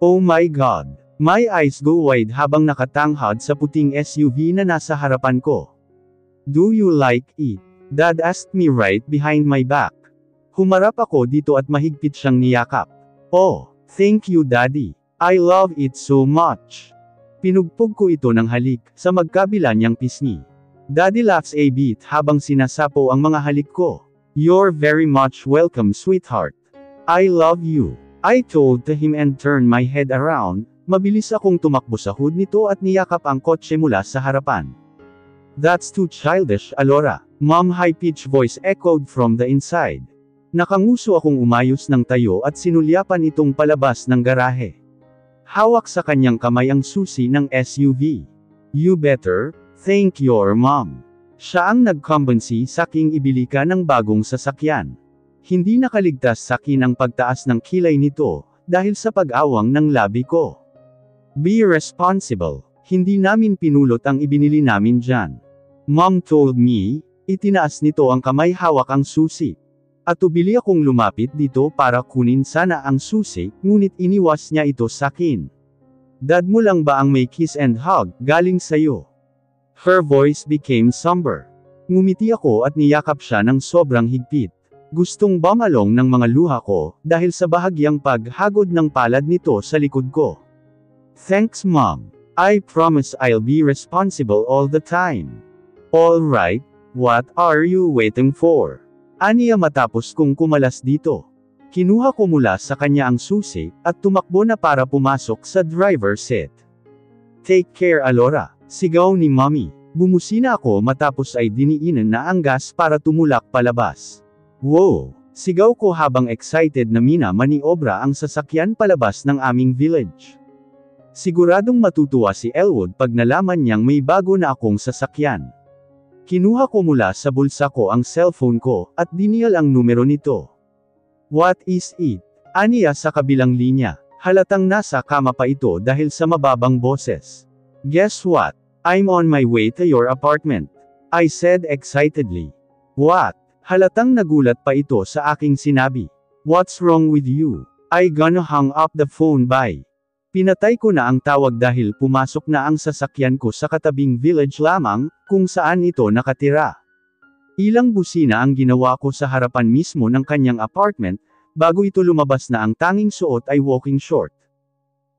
Oh my God! My eyes go wide habang nakatanghad sa puting SUV na nasa harapan ko. Do you like it? Dad asked me right behind my back. Humarap ako dito at mahigpit siyang niyakap. Oh, thank you Daddy. I love it so much. Pinugpog ko ito ng halik, sa magkabila niyang pisngi. Daddy laughs a bit habang sinasapo ang mga halik ko. You're very much welcome sweetheart. I love you. I told to him and turned my head around. Mabilis akong tumakbo sa hood nito at niyakap ang kotse mula sa harapan. That's too childish, Alora. Mom high-pitched voice echoed from the inside. Nakanguso akong umayos ng tayo at sinulyapan itong palabas ng garahe. Hawak sa kanyang kamay ang susi ng SUV. You better thank your mom. Siya ang nag-convince saking ibili ka ng bagong sasakyan. Hindi nakaligtas sa akin ang pagtaas ng kilay nito, dahil sa pag-awang ng labi ko. Be responsible. Hindi namin pinulot ang ibinili namin dyan. Mom told me, itinaas nito ang kamay hawak ang susi. At ubili akong lumapit dito para kunin sana ang susi, ngunit iniwas niya ito sakin. Dad mo lang ba ang may kiss and hug, galing sayo? Her voice became somber. Ngumiti ako at niyakap siya ng sobrang higpit. Gustong bumalong ng mga luha ko, dahil sa bahagyang paghagod ng palad nito sa likod ko. Thanks Mom. I promise I'll be responsible all the time. Alright, what are you waiting for? Aniya matapos kong kumalas dito. Kinuha ko mula sa kanya ang susi, at tumakbo na para pumasok sa driver's seat. Take care Alora, sigaw ni Mommy. Bumusina ako matapos ay diniinan na ang gas para tumulak palabas. Wow! Sigaw ko habang excited na maniobra ang sasakyan palabas ng aming village. Siguradong matutuwa si Elwood pag nalaman niyang may bago na akong sasakyan. Kinuha ko mula sa bulsa ko ang cellphone ko, at dinial ang numero nito. What is it? Aniya sa kabilang linya. Halatang nasa kama pa ito dahil sa mababang boses. Guess what? I'm on my way to your apartment. I said excitedly. What? Halatang nagulat pa ito sa aking sinabi. What's wrong with you? I gonna hang up the phone bye. Pinatay ko na ang tawag dahil pumasok na ang sasakyan ko sa katabing village lamang, kung saan ito nakatira. Ilang busina ang ginawa ko sa harapan mismo ng kanyang apartment, bago ito lumabas na ang tanging suot ay walking short.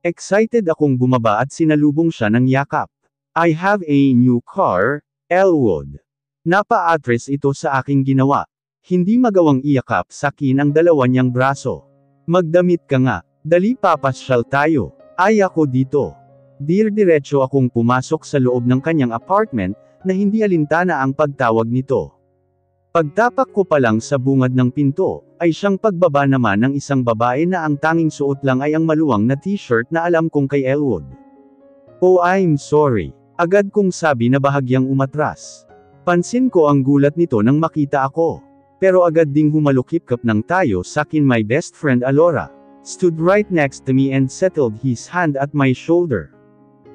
Excited akong bumaba at sinalubong siya ng yakap. I have a new car, Elwood. Napa-address ito sa aking ginawa. Hindi magawang iyakap sa akin ang dalawa niyang braso. Magdamit ka nga, dali papasyal tayo. Ay ako dito. Diretso akong pumasok sa loob ng kanyang apartment, na hindi alintana ang pagtawag nito. Pagtapak ko pa lang sa bungad ng pinto, ay siyang pagbaba naman ng isang babae na ang tanging suot lang ay ang maluwang na t-shirt na alam kong kay Elwood. Oh I'm sorry. Agad kong sabi na bahagyang umatras. Pansin ko ang gulat nito nang makita ako. Pero agad ding humalukip-kap ng tayo sakin my best friend Alora. Stood right next to me and settled his hand at my shoulder.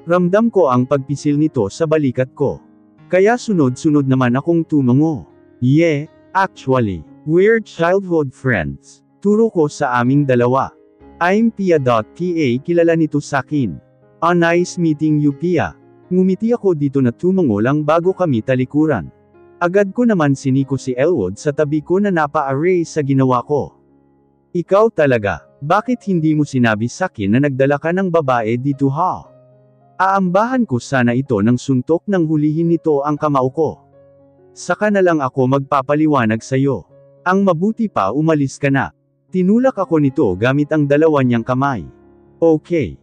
Ramdam ko ang pagpisil nito sa balikat ko. Kaya sunod-sunod naman akong tumango. Yeah, actually, we're childhood friends. Turo ko sa aming dalawa. I'm Pia.ta, kilala nito sakin. A nice meeting you Pia. Ngumiti ako dito na tumango lang bago kami talikuran. Agad ko naman siniko si Elwood sa tabi ko na napa-array sa ginawa ko. Ikaw talaga, bakit hindi mo sinabi sakin na nagdala ka ng babae dito ha? Aambahan ko sana ito ng suntok nang hulihin nito ang kamao ko. Saka na lang ako magpapaliwanag sa'yo. Ang mabuti pa umalis ka na. Tinulak ako nito gamit ang dalawa niyang kamay. Okay.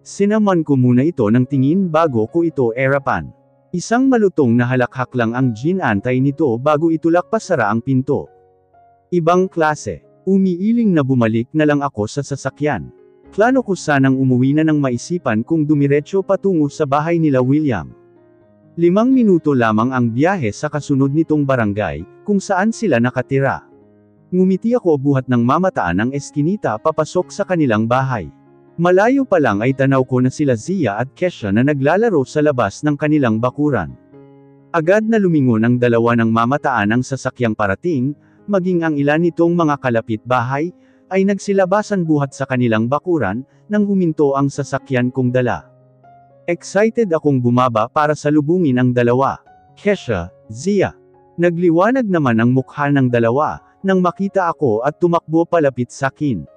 Sinaman ko muna ito ng tingin bago ko ito erapan. Isang malutong na halakhak lang ang ginantay nito bago itulak pasara ang pinto. Ibang klase. Umiiling na bumalik na lang ako sa sasakyan. Plano ko sanang umuwi na nang maisipan kung dumiretso patungo sa bahay nila William. 5 minuto lamang ang biyahe sa kasunod nitong barangay, kung saan sila nakatira. Ngumiti ako buhat ng mamataan ang eskinita papasok sa kanilang bahay. Malayo pa lang ay tanaw ko na sila Zia at Kesha na naglalaro sa labas ng kanilang bakuran. Agad na lumingon ang dalawa ng mamataan ang sasakyang parating, maging ang ilan nitong mga kalapit bahay, ay nagsilabasan buhat sa kanilang bakuran, nang huminto ang sasakyan kong dala. Excited akong bumaba para salubungin ang dalawa. Kesha, Zia. Nagliwanag naman ang mukha ng dalawa, nang makita ako at tumakbo palapit sakin.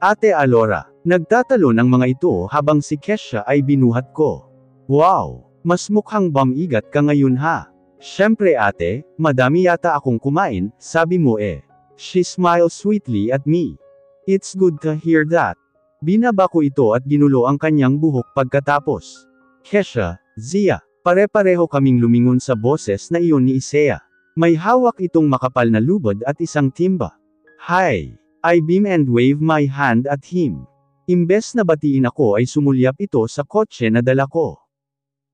Ate Alora. Nagtatalo ng mga ito habang si Kesha ay binuhat ko. Wow! Mas mukhang bamigat ka ngayon ha. Syempre ate, madami yata akong kumain, sabi mo eh. She smiled sweetly at me. It's good to hear that. Binaba ko ito at ginulo ang kanyang buhok pagkatapos. Kesha, Zia, pare-pareho kaming lumingon sa boses na iyon ni Isaiah. May hawak itong makapal na lubad at isang timba. Hi! I beam and wave my hand at him. Imbes na batiin ako ay sumulyap ito sa kotse na dala ko.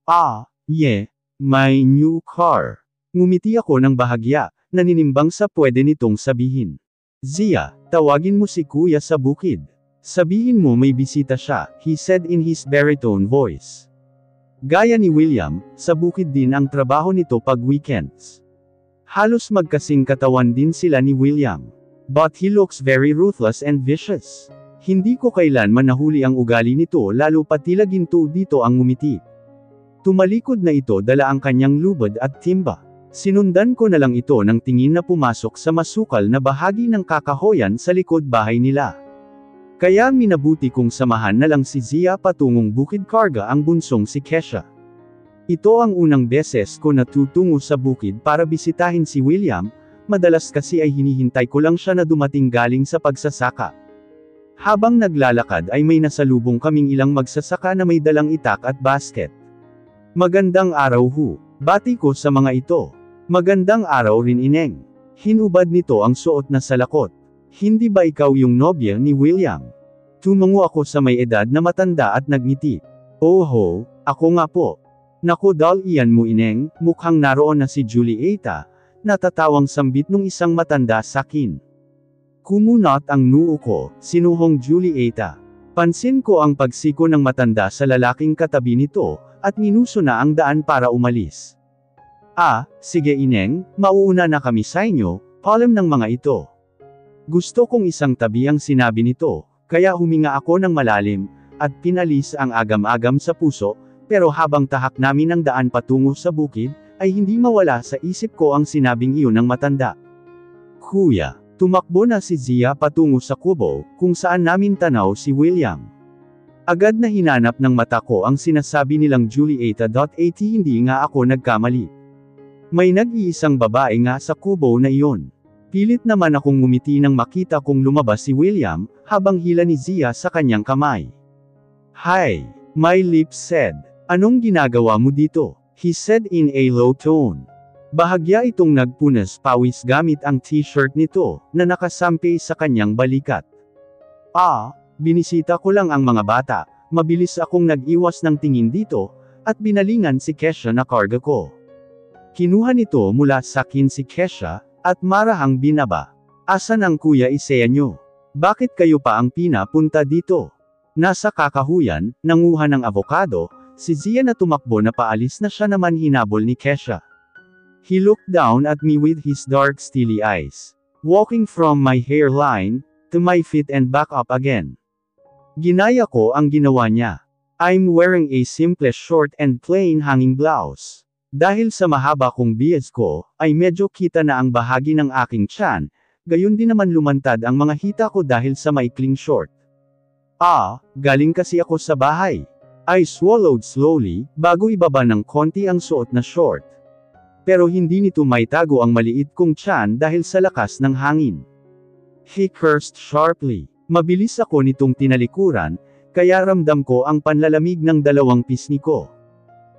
Ah, yeah, my new car. Ngumiti ako ng bahagya, naninimbang sa pwede nitong sabihin. Zia, tawagin mo si kuya sa bukid. Sabihin mo may bisita siya, he said in his baritone voice. Gaya ni William, sa bukid din ang trabaho nito pag weekends. Halos magkasing katawan din sila ni William. But he looks very ruthless and vicious. Hindi ko kailanman nahuli ang ugali nito lalo pati tila ginto dito ang ngumiti. Tumalikod na ito dala ang kanyang lubad at timba. Sinundan ko na lang ito ng tingin na pumasok sa masukal na bahagi ng kakahoyan sa likod bahay nila. Kaya minabuti kong samahan na lang si Zia patungong Bukid Karga ang bunsong si Kesha. Ito ang unang beses ko natutungo sa bukid para bisitahin si William, madalas kasi ay hinihintay ko lang siya na dumating galing sa pagsasaka. Habang naglalakad ay may nasalubong kaming ilang magsasaka na may dalang itak at basket. Magandang araw hu, bati ko sa mga ito. Magandang araw rin ineng. Hinubad nito ang suot na salakot. Hindi ba ikaw yung nobya ni William? Tumango ako sa may edad na matanda at nagngiti. Oho, ako nga po. Naku dal iyan mo ineng, mukhang naroon na si Julieta, natatawang sambit nung isang matanda sakin. Kumunot ang noo ko, sinuhong Julieta. Pansin ko ang pagsiko ng matanda sa lalaking katabi nito, at minuso na ang daan para umalis. Ah, sige ineng, mauuna na kami sa inyo, palem ng mga ito. Gusto kong isang tabi ang sinabi nito, kaya huminga ako ng malalim, at pinalis ang agam-agam sa puso, pero habang tahak namin ang daan patungo sa bukid, ay hindi mawala sa isip ko ang sinabing iyon ng matanda. Kuya. Tumakbo na si Zia patungo sa kubo, kung saan namin tanaw si William. Agad na hinanap ng mata ko ang sinasabi nilang Julieta.at hindi nga ako nagkamali. May nag-iisang babae nga sa kubo na iyon. Pilit naman akong ngumiti nang makita kong lumabas si William, habang hila ni Zia sa kanyang kamay. Hi, my lips said. Anong ginagawa mo dito? He said in a low tone. Bahagya itong nagpunas pawis gamit ang t-shirt nito, na nakasampi sa kanyang balikat. Ah, binisita ko lang ang mga bata, mabilis akong nag-iwas ng tingin dito, at binalingan si Kesha na karga ko. Kinuha nito mula sa akin si Kesha, at marahang binaba. Asan ang kuya Isaiah nyo? Bakit kayo pa ang pinapunta dito? Nasa kakahuyan, nanguha ng avocado, si Zia na tumakbo na paalis na siya naman hinabol ni Kesha. He looked down at me with his dark steely eyes. Walking from my hairline, to my feet and back up again. Ginaya ko ang ginawa niya. I'm wearing a simple short and plain hanging blouse. Dahil sa mahaba kong bias ko, ay medyo kita na ang bahagi ng aking tiyan, gayon din naman lumantad ang mga hita ko dahil sa maikling short. Ah, galing kasi ako sa bahay. I swallowed slowly, bago ibaba ng konti ang suot na short. Pero hindi nito maitago ang maliit kong tiyan dahil sa lakas ng hangin. He cursed sharply. Mabilis ako nitong tinalikuran, kaya ramdam ko ang panlalamig ng dalawang pisngi ko.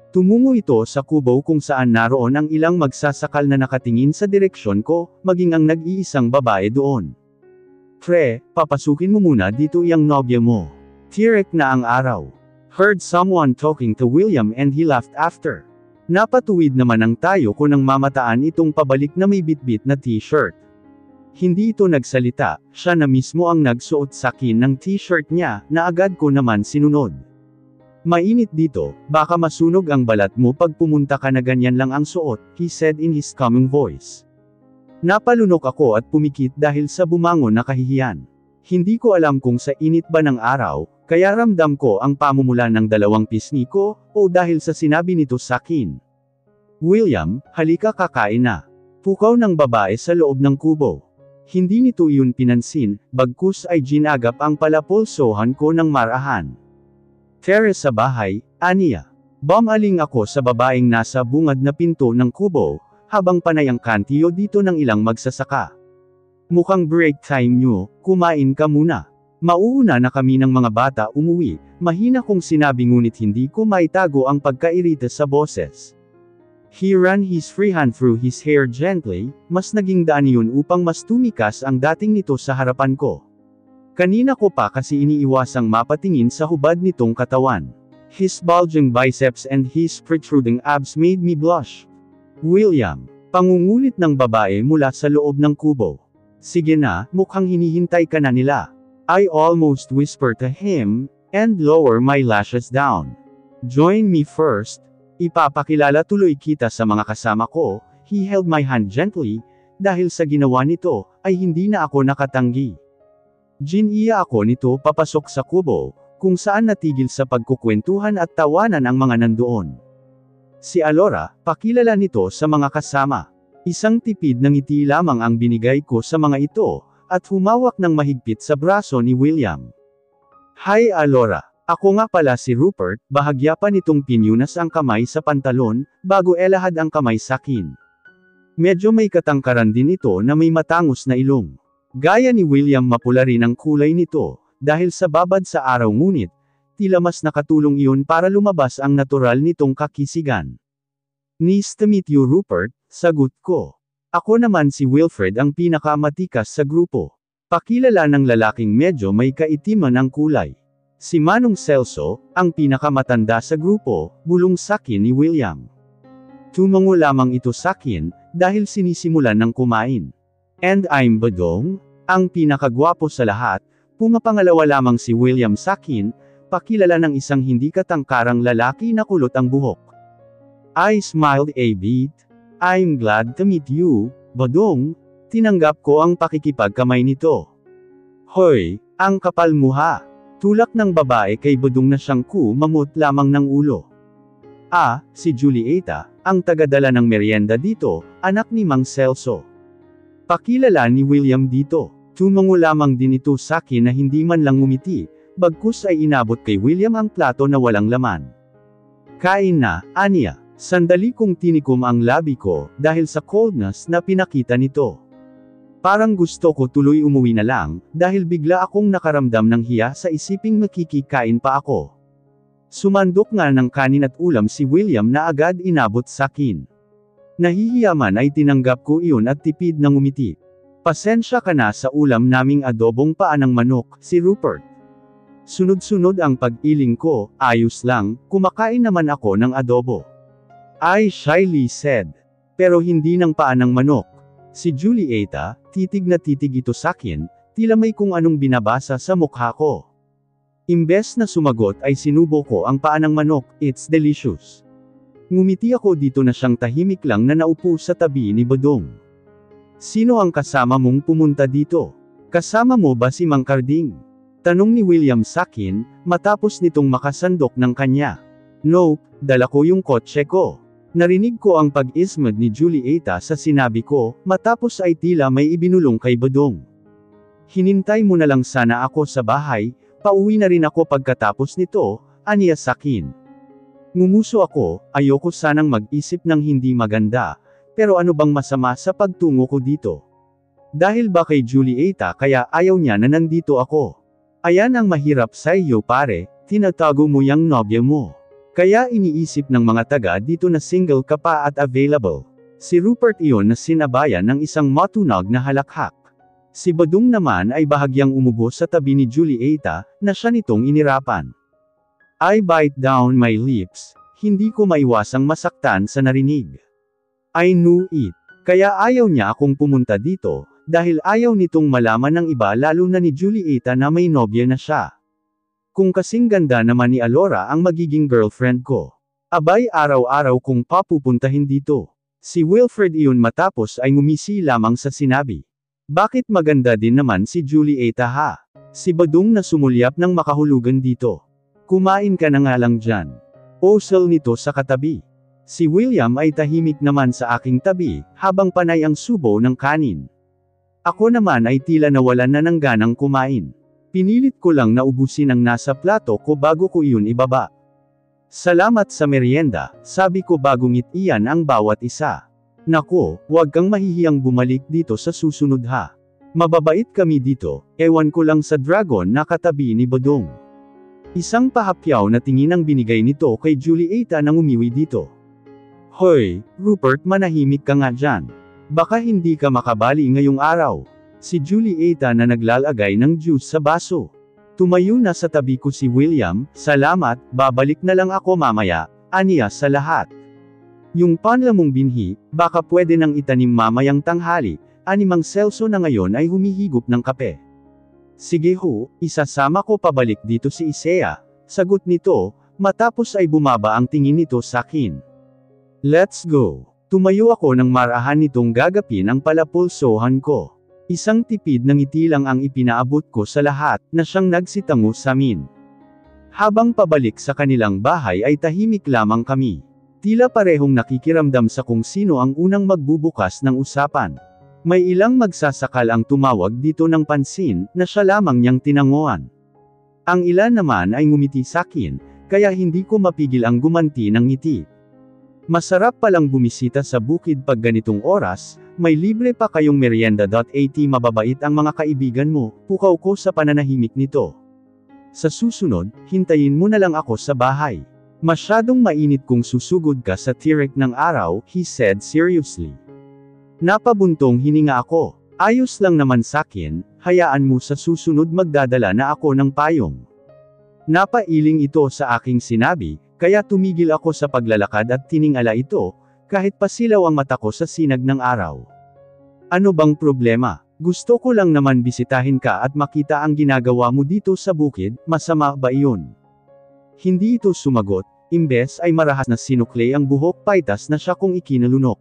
Tumungo ito sa kubo kung saan naroon ang ilang magsasakal na nakatingin sa direksyon ko, maging ang nag-iisang babae doon. Pre, papasukin mo muna dito iyang nobya mo. Tirek na ang araw. Heard someone talking to William and he laughed after. Napatuwid naman ang tayo ko nang mamataan itong pabalik na may bitbit na t-shirt. Hindi ito nagsalita, siya na mismo ang nagsuot sa akin ng t-shirt niya, na agad ko naman sinunod. Mainit dito, baka masunog ang balat mo pag pumunta ka na ganyan lang ang suot, he said in his calming voice. Napalunok ako at pumikit dahil sa bumangon na kahihiyan. Hindi ko alam kung sa init ba ng araw, kaya ramdam ko ang pamumula ng dalawang pisngi ko, o dahil sa sinabi nito sa akin. William, halika kakain na. Pukaw ng babae sa loob ng kubo. Hindi nito iyon pinansin, bagkus ay ginagap ang palapolsohan ko ng marahan. Teres sa bahay, aniya. Bumaling ako sa babaeng nasa bungad na pinto ng kubo, habang panay ang kantiyo dito ng ilang magsasaka. Mukhang break time nyo, kumain ka muna. Mauuna na kami ng mga bata umuwi, mahina kong sinabi ngunit hindi ko maitago ang pagkairita sa boses. He ran his free hand through his hair gently, mas naging daan yun upang mas tumikas ang dating nito sa harapan ko. Kanina ko pa kasi iniiwasang mapatingin sa hubad nitong katawan. His bulging biceps and his protruding abs made me blush. William, pangungulit ng babae mula sa loob ng kubo. Sige na, mukhang hinihintay ka na nila. I almost whisper to him, and lower my lashes down. Join me first. Ipapakilala tuloy kita sa mga kasama ko. He held my hand gently, dahil sa ginawa nito, ay hindi na ako nakatanggi. Giniya ako nito papasok sa kubo, kung saan natigil sa pagkukwentuhan at tawanan ang mga nandoon. Si Alora, pakilala nito sa mga kasama. Isang tipid na ngiti lamang ang binigay ko sa mga ito, at humawak ng mahigpit sa braso ni William. Hi Alora, ako nga pala si Rupert, bahagya pa nitong pinyunas ang kamay sa pantalon, bago elahad ang kamay sa akin. Medyo may katangkaran din ito na may matangos na ilong. Gaya ni William mapula rin ang kulay nito, dahil sa babad sa araw ngunit, tila mas nakatulong iyon para lumabas ang natural nitong kakisigan. Nice to meet you Rupert, sagot ko. Ako naman si Wilfred ang pinakamatikas sa grupo. Pakilala ng lalaking medyo may kaitiman ang kulay. Si Manong Celso, ang pinakamatanda sa grupo, bulong sakin ni William. Tumango lamang ito sakin, dahil sinisimulan ng kumain. And I'm Badong, ang pinakagwapo sa lahat, pumapangalawa lamang si William sakin, pakilala ng isang hindi katangkarang lalaki na kulot ang buhok. I smiled a bit. I'm glad to meet you, Badong. Tinanggap ko ang pakikipagkamay nito. Hoy, ang kapal mo ha. Tulak ng babae kay Badong na siyang kumamot lamang ng ulo. Ah, si Julieta, ang tagadala ng merienda dito, anak ni Mang Celso. Pakilala ni William dito. Tumango lamang din ito sa akin na hindi man lang ngumiti, bagkus ay inabot kay William ang plato na walang laman. Kain na, aniya. Sandali kong tinikom ang labi ko, dahil sa coldness na pinakita nito. Parang gusto ko tuloy umuwi na lang, dahil bigla akong nakaramdam ng hiya sa isiping makikikain pa ako. Sumandok nga ng kanin at ulam si William na agad inabot sa akin. Nahihiya man ay tinanggap ko iyon at tipid na ngumiti. Pasensya ka na sa ulam naming adobong paa ng manok, si Rupert. Sunod-sunod ang pag-iling ko, ayos lang, kumakain naman ako ng adobo. I shyly said. Pero hindi ng paa ng manok. Si Julieta, titig na titig ito sakin, tila may kung anong binabasa sa mukha ko. Imbes na sumagot ay sinubo ko ang paa ng manok, it's delicious. Ngumiti ako dito na siyang tahimik lang na naupo sa tabi ni Badong. Sino ang kasama mong pumunta dito? Kasama mo ba si Mang Carding? Tanong ni William sakin, matapos nitong makasandok ng kanya. Nope, dala ko yung kotse ko. Narinig ko ang pag-ismad ni Julieta sa sinabi ko, matapos ay tila may ibinulong kay Badong. Hinintay mo na lang sana ako sa bahay, pauwi na rin ako pagkatapos nito, aniya sakin. Ngumuso ako, ayoko sanang mag-isip ng hindi maganda, pero ano bang masama sa pagtungo ko dito? Dahil ba kay Julieta kaya ayaw niya na nandito ako? Ayan ang mahirap sa iyo pare, tinatago mo yang nobya mo. Kaya iniisip ng mga taga dito na single ka pa at available. Si Rupert iyon na sinabayan ng isang matunog na halakhak. Si Badong naman ay bahagyang umubo sa tabi ni Julieta, na siya nitong inirapan. I bite down my lips, hindi ko maiwasang masaktan sa narinig. I knew it. Kaya ayaw niya akong pumunta dito, dahil ayaw nitong malaman ng iba lalo na ni Julieta na may nobya na siya. Kung kasing ganda naman ni Alora ang magiging girlfriend ko. Abay araw-araw kong papupuntahin dito. Si Wilfred iyon matapos ay ngumisi lamang sa sinabi. Bakit maganda din naman si Julieta ha? Si Badong na sumulyap ng makahulugan dito. Kumain ka na nga lang dyan. Osel nito sa katabi. Si William ay tahimik naman sa aking tabi, habang panay ang subo ng kanin. Ako naman ay tila nawalan na ng ganang kumain. Pinilit ko lang na ubusin ang nasa plato ko bago ko iyon ibaba. Salamat sa merienda, sabi ko bago ngitian ang bawat isa. Nako, huwag kang mahihiyang bumalik dito sa susunod ha. Mababait kami dito, ewan ko lang sa dragon na katabi ni Badong. Isang pahapyaw na tingin ang binigay nito kay Julieta nang umiwi dito. Hoy, Rupert, manahimik ka nga dyan. Baka hindi ka makabali ngayong araw. Si Julieta na naglalagay ng juice sa baso. Tumayo na sa tabi ko si William, salamat, babalik na lang ako mamaya, aniya sa lahat. Yung panlamong binhi, baka pwede nang itanim mamayang tanghali, animang Celso na ngayon ay humihigop ng kape. Sige ho, isasama ko pabalik dito si Isaiah, sagot nito, matapos ay bumaba ang tingin nito sa akin. Let's go. Tumayo ako nang marahan nitong gagapin ang palapulsohan ko. Isang tipid ng ngiti lang ang ipinaabot ko sa lahat, na siyang nagsitango sa amin. Habang pabalik sa kanilang bahay ay tahimik lamang kami. Tila parehong nakikiramdam sa kung sino ang unang magbubukas ng usapan. May ilang magsasakal ang tumawag dito ng pansin, na siya lamang niyang tinanguan. Ang ilan naman ay ngumiti sakin, kaya hindi ko mapigil ang gumanti ng ngiti. Masarap palang bumisita sa bukid pag ganitong oras, may libre pa kayong merienda.at mababait ang mga kaibigan mo, pukaw ko sa pananahimik nito. Sa susunod, hintayin mo na lang ako sa bahay. Masyadong mainit kung susugod ka sa tirik ng araw, he said seriously. Napabuntong hininga ako. Ayos lang naman sakin, hayaan mo sa susunod magdadala na ako ng payong. Napailing ito sa aking sinabi, kaya tumigil ako sa paglalakad at tiningala ito, kahit pasilaw ang mata ko sa sinag ng araw. Ano bang problema? Gusto ko lang naman bisitahin ka at makita ang ginagawa mo dito sa bukid, masama ba iyon? Hindi ito sumagot, imbes ay marahas na sinukle ang buhok paitas na siya kong ikinalunok.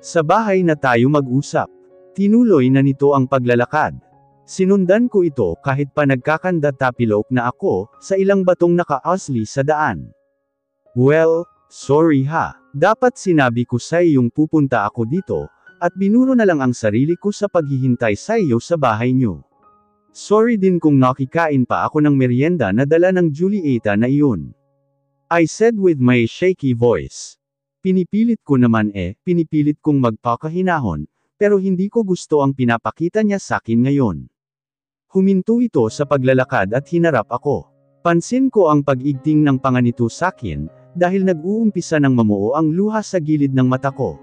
Sa bahay na tayo mag-usap. Tinuloy na nito ang paglalakad. Sinundan ko ito kahit pa nagkakanda-tapilok na ako, sa ilang batong naka-asli sa daan. Well, sorry ha. Dapat sinabi ko sa iyong pupunta ako dito, at binuro na lang ang sarili ko sa paghihintay sa iyo sa bahay niyo. Sorry din kung nakikain pa ako ng merienda na dala ng Julieta na iyon. I said with my shaky voice. Pinipilit ko naman pinipilit kong magpakahinahon, pero hindi ko gusto ang pinapakita niya sa akin ngayon. Huminto ito sa paglalakad at hinarap ako. Pansin ko ang pag-igting ng panga nito sa akin, dahil nag-uumpisa ng mamuo ang luha sa gilid ng mata ko.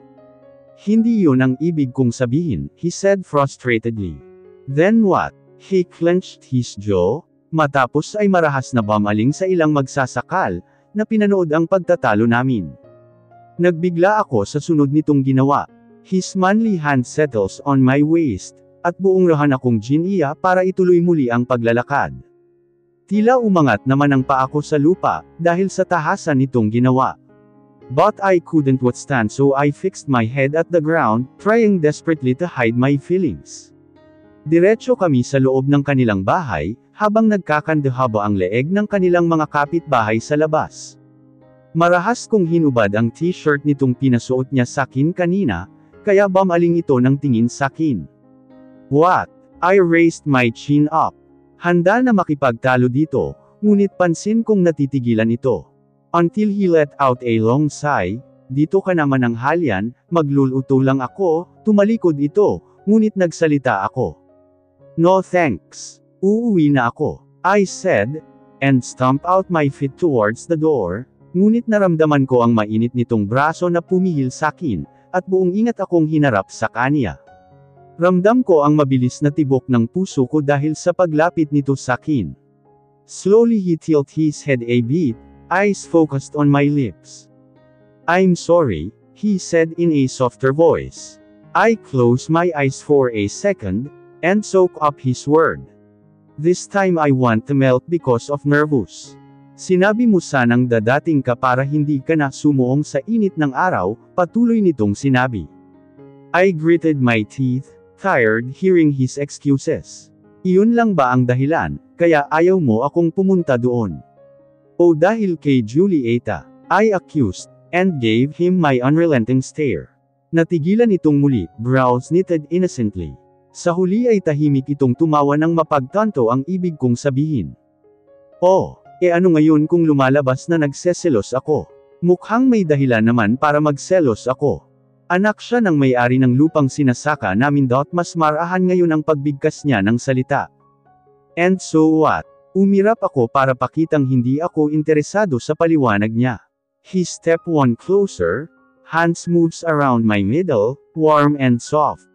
Hindi yun ang ibig kong sabihin, he said frustratedly. Then what? He clenched his jaw, matapos ay marahas na bumaling sa ilang magsasakal, na pinanood ang pagtatalo namin. Nagbigla ako sa sunod nitong ginawa. His manly hand settles on my waist, at buong rahan akong giniya para ituloy muli ang paglalakad. Tila umangat naman ang paa ko sa lupa, dahil sa tahasan nitong ginawa. But I couldn't withstand, so I fixed my head at the ground, trying desperately to hide my feelings. Diretso kami sa loob ng kanilang bahay, habang nagkakandahaba ang leeg ng kanilang mga kapitbahay sa labas. Marahas kong hinubad ang t-shirt nitong pinasuot niya sakin kanina, kaya bumaling ito ng tingin sakin. What? I raised my chin up. Handa na makipagtalo dito, ngunit pansin kong natitigilan ito. Until he let out a long sigh, dito ka naman ang halyan, magluluto lang ako, tumalikod ito, ngunit nagsalita ako. No thanks. Uuwi na ako, I said, and stomped out my feet towards the door, ngunit naramdaman ko ang mainit nitong braso na pumihil sakin, at buong ingat akong hinarap sa kanya. Ramdam ko ang mabilis na tibok ng puso ko dahil sa paglapit nito sakin. Slowly he tilted his head a bit, eyes focused on my lips. I'm sorry, he said in a softer voice. I closed my eyes for a second, and soaked up his word. This time I want to melt because of nervous. Sinabi mo sanang dadating ka para hindi ka na sumuong sa init ng araw, patuloy nitong sinabi. I gritted my teeth, tired hearing his excuses. Iyon lang ba ang dahilan, kaya ayaw mo akong pumunta doon? O dahil kay Julieta, I accused, and gave him my unrelenting stare. Natigilan itong muli, brows knitted innocently. Sa huli ay tahimik itong tumawa ng mapagtanto ang ibig kong sabihin. Oh, ano ngayon kung lumalabas na nagseselos ako? Mukhang may dahilan naman para magselos ako. Anak siya ng may-ari ng lupang sinasaka namin. Mas marahan ngayon ang pagbigkas niya ng salita. And so what? Umirap ako para pakitang hindi ako interesado sa paliwanag niya. He stepped one closer, hands moves around my middle, warm and soft.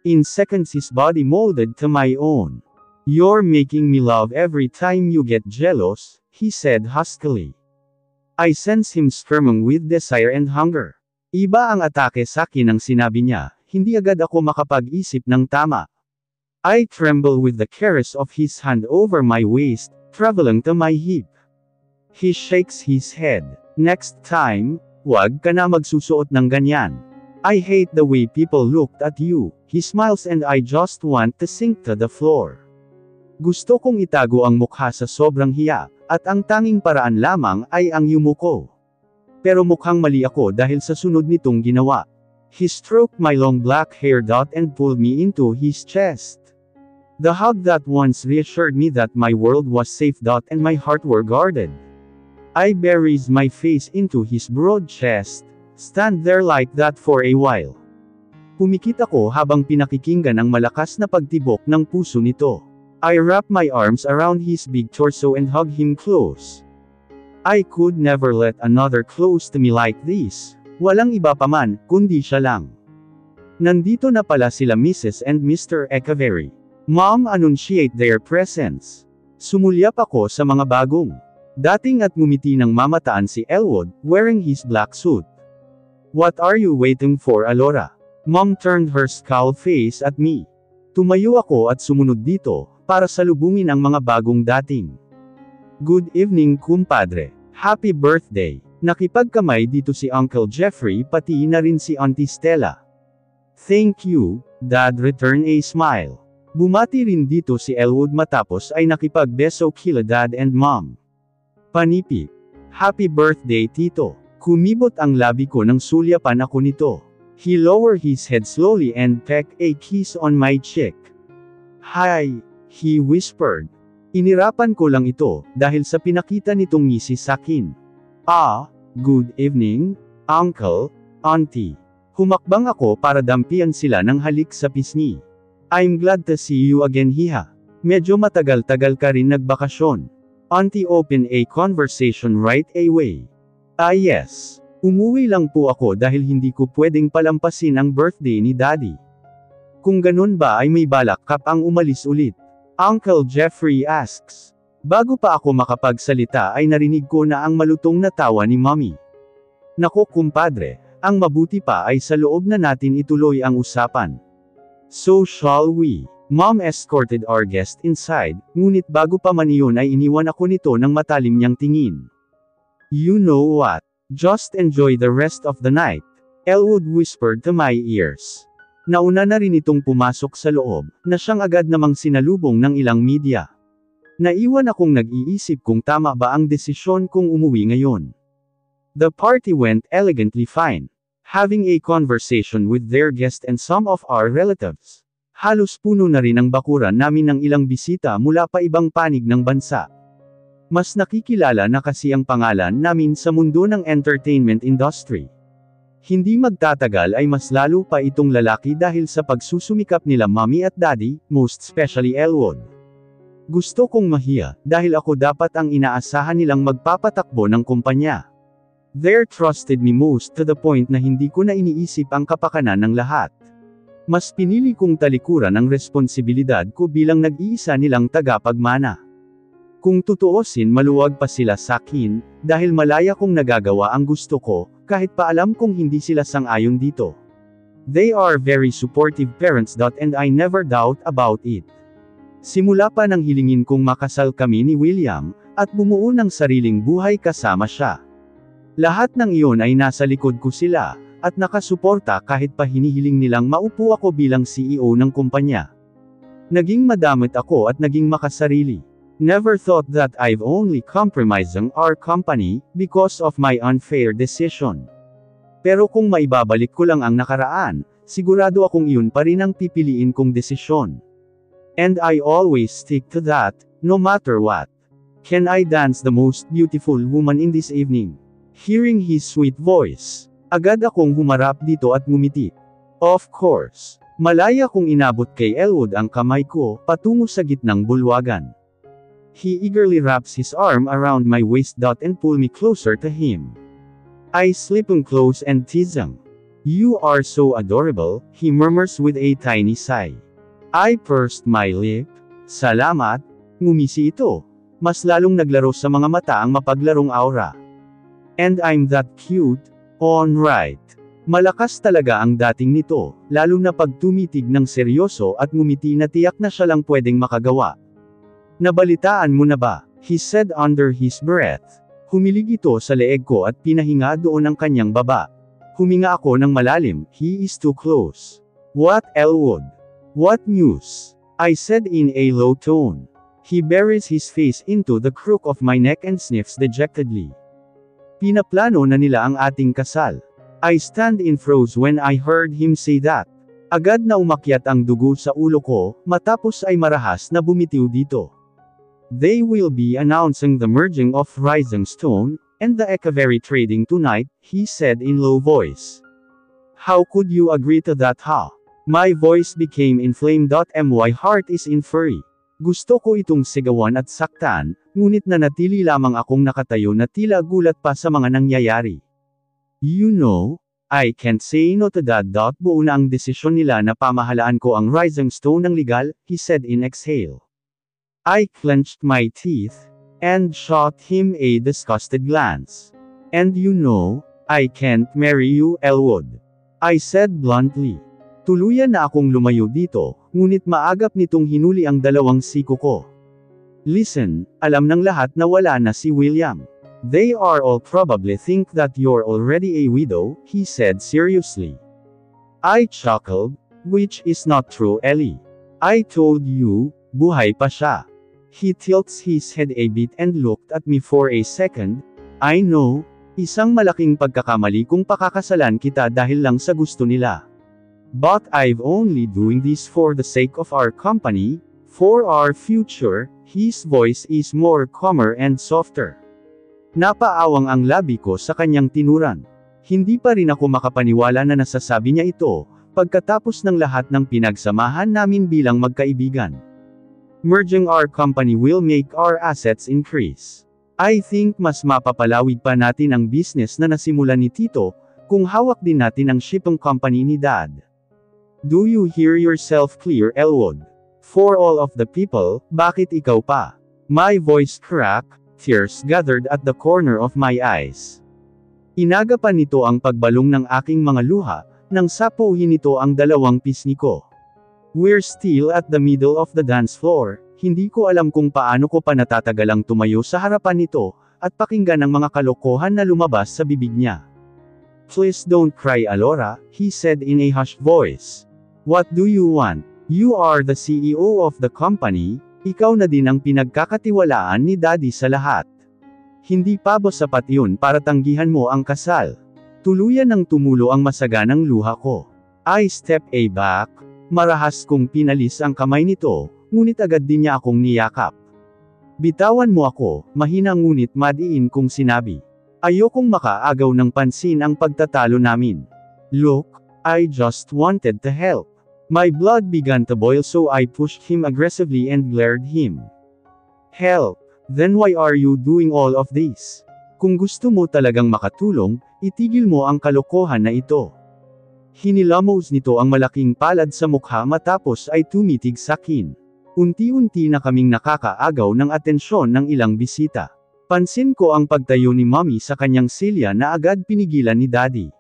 In seconds his body molded to my own. You're making me love every time you get jealous, he said huskily. I sense him squirming with desire and hunger. Iba ang atake sa akin nang sinabi niya, hindi agad ako makapag-isip ng tama. I tremble with the caress of his hand over my waist, traveling to my hip. He shakes his head. Next time, wag ka na magsusuot ng ganyan. I hate the way people looked at you. He smiles and I just want to sink to the floor. Gusto kong itago ang mukha sa sobrang hiya, at ang tanging paraan lamang ay ang yumuko. Pero mukhang mali ako dahil sa sunod nitong ginawa. He stroked my long black hair and pulled me into his chest. The hug that once reassured me that my world was safe and my heart were guarded. I buried my face into his broad chest, stand there like that for a while. Pumikit ako habang pinakikinggan ang malakas na pagtibok ng puso nito. I wrapped my arms around his big torso and hugged him close. I could never let another close to me like this. Walang iba pa man, kundi siya lang. Nandito na pala sila Mrs. and Mr. Echeverry. Mom annunciate their presence. Sumulyap ako sa mga bagong. Dating at ngumiti ng mamataan si Elwood, wearing his black suit. What are you waiting for, Alora? Mom turned her scowl face at me. Tumayo ako at sumunod dito, para salubungin ang mga bagong dating. Good evening, kumpadre. Happy birthday. Nakipagkamay dito si Uncle Jeffrey pati na rin si Auntie Stella. Thank you, Dad returned a smile. Bumati rin dito si Elwood matapos ay nakipagbeso kila Dad and Mom. Panipip. Happy birthday, Tito. Kumibot ang labi ko nang sulyapan ako nito. He lowered his head slowly and pecked a kiss on my cheek. Hi, he whispered. Inirapan ko lang ito, dahil sa pinakita nitong ngisi sakin. Ah, good evening, Uncle, Auntie. Humakbang ako para dampian sila ng halik sa pisngi. I'm glad to see you again, hiha. Medyo matagal-tagal ka rin nagbakasyon. Auntie opened a conversation right away. Ah yes, umuwi lang po ako dahil hindi ko pwedeng palampasin ang birthday ni Daddy. Kung ganun ba ay may balak ka pang umalis ulit? Uncle Jeffrey asks. Bago pa ako makapagsalita ay narinig ko na ang malutong na tawa ni Mommy. Nako kumpadre, ang mabuti pa ay sa loob na natin ituloy ang usapan. So shall we? Mom escorted our guest inside, ngunit bago pa man iyon ay iniwan ako nito ng matalim niyang tingin. You know what? Just enjoy the rest of the night, Elwood whispered to my ears. Nauna na rin itong pumasok sa loob, na siyang agad namang sinalubong ng ilang media. Naiwan akong nag-iisip kung tama ba ang desisyon kong umuwi ngayon. The party went elegantly fine. Having a conversation with their guest and some of our relatives. Halos puno na rin ang bakuran namin ng ilang bisita mula pa ibang panig ng bansa. Mas nakikilala na kasi ang pangalan namin sa mundo ng entertainment industry. Hindi magtatagal ay mas lalo pa itong lalaki dahil sa pagsusumikap nila Mommy at Daddy, most especially Elwood. Gusto kong mahiya, dahil ako dapat ang inaasahan nilang magpapatakbo ng kumpanya. They trusted me most to the point na hindi ko na iniisip ang kapakanan ng lahat. Mas pinili kong talikuran ang responsibilidad ko bilang nag-iisa nilang tagapagmana. Kung tutuusin maluwag pa sila sa akin, dahil malaya kong nagagawa ang gusto ko, kahit pa alam kong hindi sila sang-ayon dito. They are very supportive parents and I never doubt about it. Simula pa nang hilingin kong makasal kami ni William, at bumuo ng sariling buhay kasama siya. Lahat ng iyon ay nasa likod ko sila, at nakasuporta kahit pa hinihiling nilang maupo ako bilang CEO ng kumpanya. Naging madamot ako at naging makasarili. Never thought that I've only compromising our company because of my unfair decision. Pero kung maibabalik ko lang ang nakaraan, sigurado akong iyon pa rin ang pipiliin kong desisyon. And I always stick to that, no matter what. Can I dance the most beautiful woman in this evening? Hearing his sweet voice, agad akong humarap dito at ngumiti. Of course, malaya kong inabot kay Elwood ang kamay ko, patungo sa gitnang bulwagan. He eagerly wraps his arm around my waist and pull me closer to him. I slip him close and tease him. You are so adorable, he murmurs with a tiny sigh. I pursed my lip. Salamat, ngumisi ito. Mas lalong naglaro sa mga mata ang mapaglarong aura. And I'm that cute, on right. Malakas talaga ang dating nito, lalo na pag tumitig ng seryoso at ngumiti na tiyak na siya lang pwedeng makagawa. Nabalitaan mo na ba? He said under his breath. Humilig ito sa leeg ko at pinahinga doon ang kanyang baba. Huminga ako ng malalim, he is too close. What, Elwood? What news? I said in a low tone. He buries his face into the crook of my neck and sniffs dejectedly. Pinaplano na nila ang ating kasal. I stand in froze when I heard him say that. Agad na umakyat ang dugo sa ulo ko, matapos ay marahas na bumitiw dito. They will be announcing the merging of Rising Stone and the Ekavery trading tonight, he said in low voice. How could you agree to that, ha? My voice became inflamed. My heart is in fury. Gusto ko itong sigawan at saktan, ngunit nanatili lamang akong nakatayo na tila gulat pa sa mga nangyayari. You know, I can't say no to that. Buo na ang desisyon nila na pamahalaan ko ang Rising Stone ng legal, he said in exhale. I clenched my teeth, and shot him a disgusted glance. And you know, I can't marry you, Elwood. I said bluntly. Tuluyan na akong lumayo dito, ngunit maagap nitong hinuli ang dalawang siko ko. Listen, alam ng lahat na wala na si William. They are all probably think that you're already a widow, he said seriously. I chuckled, which is not true, Ellie. I told you, buhay pa siya. He tilts his head a bit and looked at me for a second. I know, isang malaking pagkakamali kung pakakasalan kita dahil lang sa gusto nila. But I've only doing this for the sake of our company, for our future. His voice is more calmer and softer. Napaawang ang labi ko sa kanyang tinuran. Hindi pa rin ako makapaniwala na nasasabi niya ito, pagkatapos ng lahat ng pinagsamahan namin bilang magkaibigan. Merging our company will make our assets increase. I think mas mapapalawig pa natin ang business na nasimulan ni Tito, kung hawak din natin ang shipping company ni Dad. Do you hear yourself clear, Elwood? For all of the people, bakit ikaw pa? My voice cracked, tears gathered at the corner of my eyes. Inagapan nito ang pagbalong ng aking mga luha, nang sapuhin nito ang dalawang pisngi ko. We're still at the middle of the dance floor, hindi ko alam kung paano ko pa natatagalang tumayo sa harapan nito, at pakinggan ang mga kalokohan na lumabas sa bibig niya. Please don't cry, Alora, he said in a hushed voice. What do you want? You are the CEO of the company, ikaw na din ang pinagkakatiwalaan ni Daddy sa lahat. Hindi pa ba sapat yun para tanggihan mo ang kasal? Tuluyan ng tumulo ang masaganang luha ko. I step back, marahas kong pinalis ang kamay nito, ngunit agad din niya akong niyakap. Bitawan mo ako, mahina ngunit madiin kong sinabi. Ayokong makaagaw ng pansin ang pagtatalo namin. Look, I just wanted to help. My blood began to boil so I pushed him aggressively and glared him. Help? Then why are you doing all of this? Kung gusto mo talagang makatulong, itigil mo ang kalokohan na ito. Hinilamos nito ang malaking palad sa mukha matapos ay tumitig sa akin. Unti-unti na kaming nakakaagaw ng atensyon ng ilang bisita. Pansin ko ang pagtayo ni Mommy sa kanyang silya na agad pinigilan ni Daddy.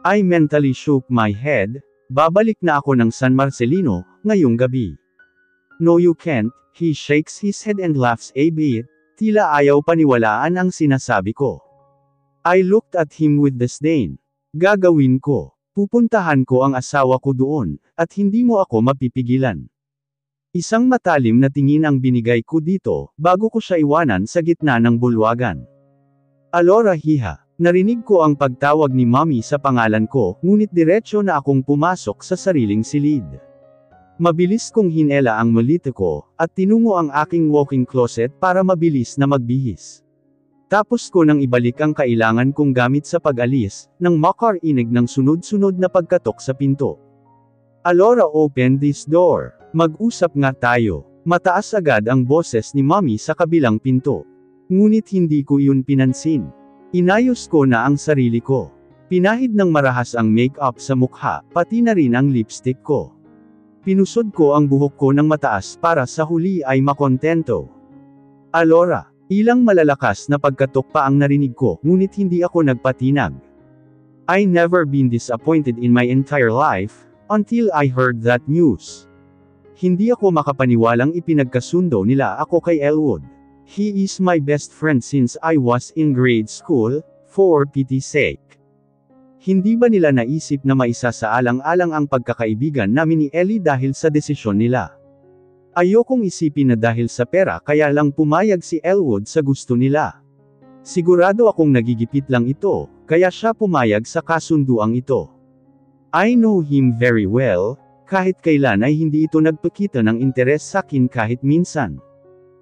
I mentally shook my head. Babalik na ako ng San Marcelino, ngayong gabi. No you can't, he shakes his head and laughs a bit, tila ayaw paniwalaan ang sinasabi ko. I looked at him with disdain. Gagawin ko. Pupuntahan ko ang asawa ko doon, at hindi mo ako mapipigilan. Isang matalim na tingin ang binigay ko dito, bago ko siya iwanan sa gitna ng bulwagan. Alora hiha. Narinig ko ang pagtawag ni Mommy sa pangalan ko, ngunit diretsyo na akong pumasok sa sariling silid. Mabilis kong hinela ang malita ko, at tinungo ang aking walk-in closet para mabilis na magbihis. Tapos ko nang ibalik ang kailangan kong gamit sa pag-alis, nang makarinig ng sunod-sunod na pagkatok sa pinto. Alora, open this door. Mag-usap nga tayo. Mataas agad ang boses ni Mommy sa kabilang pinto. Ngunit hindi ko iyon pinansin. Inayos ko na ang sarili ko. Pinahid ng marahas ang make-up sa mukha, pati na rin ang lipstick ko. Pinusod ko ang buhok ko ng mataas para sa huli ay makontento. Alora, ilang malalakas na pagkatok pa ang narinig ko, ngunit hindi ako nagpatinag. I never been disappointed in my entire life, until I heard that news. Hindi ako makapaniwalang ipinagkasundo nila ako kay Elwood. He is my best friend since I was in grade school, for pity's sake. Hindi ba nila naisip na maisasaalang-alang ang pagkakaibigan namin ni Ellie dahil sa desisyon nila? Ayokong isipin na dahil sa pera kaya lang pumayag si Elwood sa gusto nila. Sigurado akong nagigipit lang ito, kaya siya pumayag sa kasunduang ito. I know him very well. Kahit kailan ay hindi ito nagpakita ng interes sa akin kahit minsan.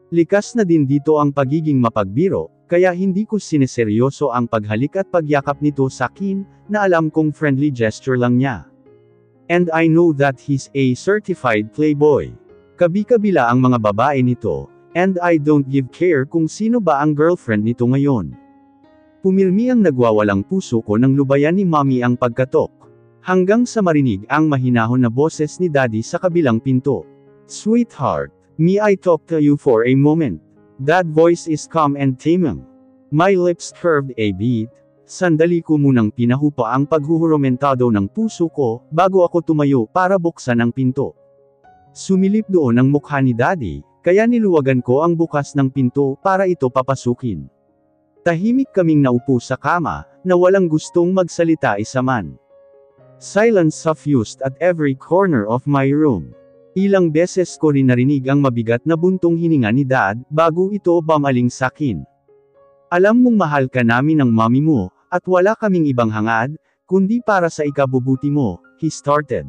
Likas na din dito ang pagiging mapagbiro, kaya hindi ko sineseryoso ang paghalik at pagyakap nito sa akin, na alam kong friendly gesture lang niya. And I know that he's a certified playboy. Kabi-kabila ang mga babae nito, and I don't give care kung sino ba ang girlfriend nito ngayon. Pumirmi ang nagwawalang puso ko nang lubayan ni Mommy ang pagkatok. Hanggang sa marinig ang mahinahon na boses ni Daddy sa kabilang pinto. Sweetheart, may I talk to you for a moment? That voice is calm and taming. My lips curved a bit. Sandali ko munang pinahupa ang paghuhuromentado ng puso ko, bago ako tumayo para buksan ang pinto. Sumilip doon ang mukha ni Daddy, kaya niluwagan ko ang bukas ng pinto para ito papasukin. Tahimik kaming naupo sa kama, na walang gustong magsalita isa man. Silence suffused at every corner of my room. Ilang beses ko rin narinig ang mabigat na buntong hininga ni Dad, bago ito bamaling sakin. Alam mong mahal ka namin ng Mommy mo, at wala kaming ibang hangad, kundi para sa ikabubuti mo, he started.